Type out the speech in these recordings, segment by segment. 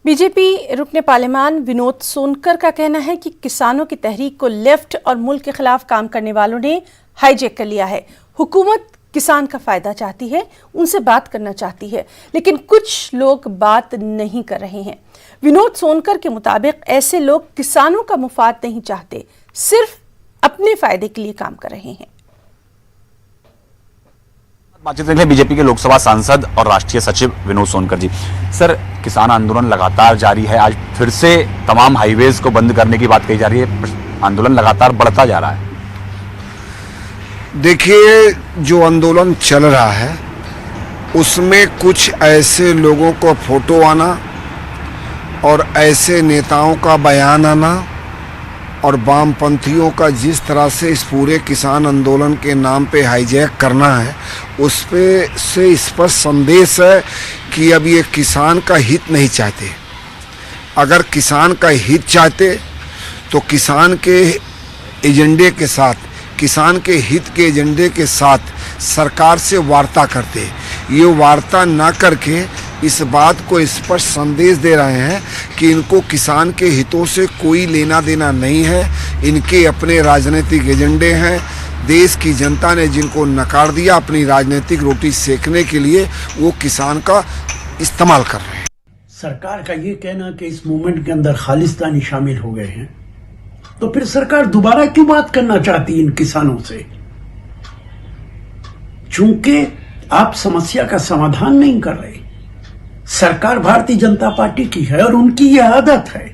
BJP रुकने पार्लियामान विनोद सोनकर का कहना है कि किसानों की तहरीक को लेफ्ट और मुल्क के खिलाफ काम करने वालों ने हाईजैक कर लिया है। हुकूमत किसान का फायदा चाहती है, उनसे बात करना चाहती है, लेकिन कुछ लोग बात नहीं कर रहे हैं। विनोद सोनकर के मुताबिक ऐसे लोग किसानों का मुफाद नहीं चाहते, सिर्फ अपने फायदे के लिए काम कर रहे हैं। बातचीत में बीजेपी के लोकसभा सांसद और राष्ट्रीय सचिव विनोद सोनकर जी। सर, किसान आंदोलन लगातार जारी है। आज फिर से तमाम हाईवेज को बंद करने की बात कही जा रही है। आंदोलन लगातार बढ़ता जा रहा है। देखिए, जो आंदोलन चल रहा है उसमें कुछ ऐसे लोगों को फोटो आना और ऐसे नेताओं का बयान आना और वामपंथियों का जिस तरह से इस पूरे किसान आंदोलन के नाम पे हाईजैक करना है, उस पे से स्पष्ट संदेश है कि अब ये किसान का हित नहीं चाहते। अगर किसान का हित चाहते तो किसान के एजेंडे के साथ, किसान के हित के एजेंडे के साथ सरकार से वार्ता करते। ये वार्ता ना करके इस बात को स्पष्ट संदेश दे रहे हैं कि इनको किसान के हितों से कोई लेना देना नहीं है, इनके अपने राजनीतिक एजेंडे हैं। देश की जनता ने जिनको नकार दिया अपनी राजनीतिक रोटी सेकने के लिए, वो किसान का इस्तेमाल कर रहे हैं। सरकार का ये कहना कि इस मूवमेंट के अंदर खालिस्तानी शामिल हो गए हैं, तो फिर सरकार दोबारा क्यों बात करना चाहती इन किसानों से? चूंकि आप समस्या का समाधान नहीं कर रहे। सरकार भारतीय जनता पार्टी की है और उनकी यह आदत है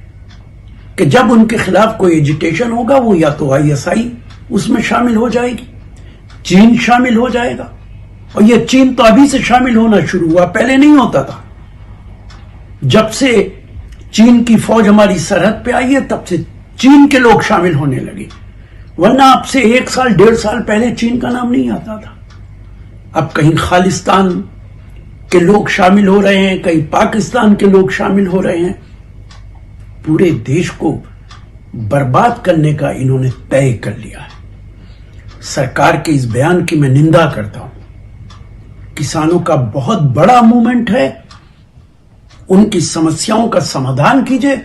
कि जब उनके खिलाफ कोई एजिटेशन होगा, वो या तो आईएसआई उसमें शामिल हो जाएगी, चीन शामिल हो जाएगा। और ये चीन तो अभी से शामिल होना शुरू हुआ, पहले नहीं होता था। जब से चीन की फौज हमारी सरहद पे आई है, तब से चीन के लोग शामिल होने लगे, वरना अब से 1 साल 1.5 साल पहले चीन का नाम नहीं आता था। अब कहीं खालिस्तान के लोग शामिल हो रहे हैं, कहीं पाकिस्तान के लोग शामिल हो रहे हैं। पूरे देश को बर्बाद करने का इन्होंने तय कर लिया है। सरकार के इस बयान की मैं निंदा करता हूं। किसानों का बहुत बड़ा मूवमेंट है, उनकी समस्याओं का समाधान कीजिए,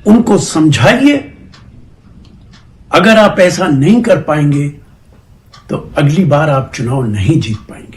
उनको समझाइए। अगर आप ऐसा नहीं कर पाएंगे तो अगली बार आप चुनाव नहीं जीत पाएंगे।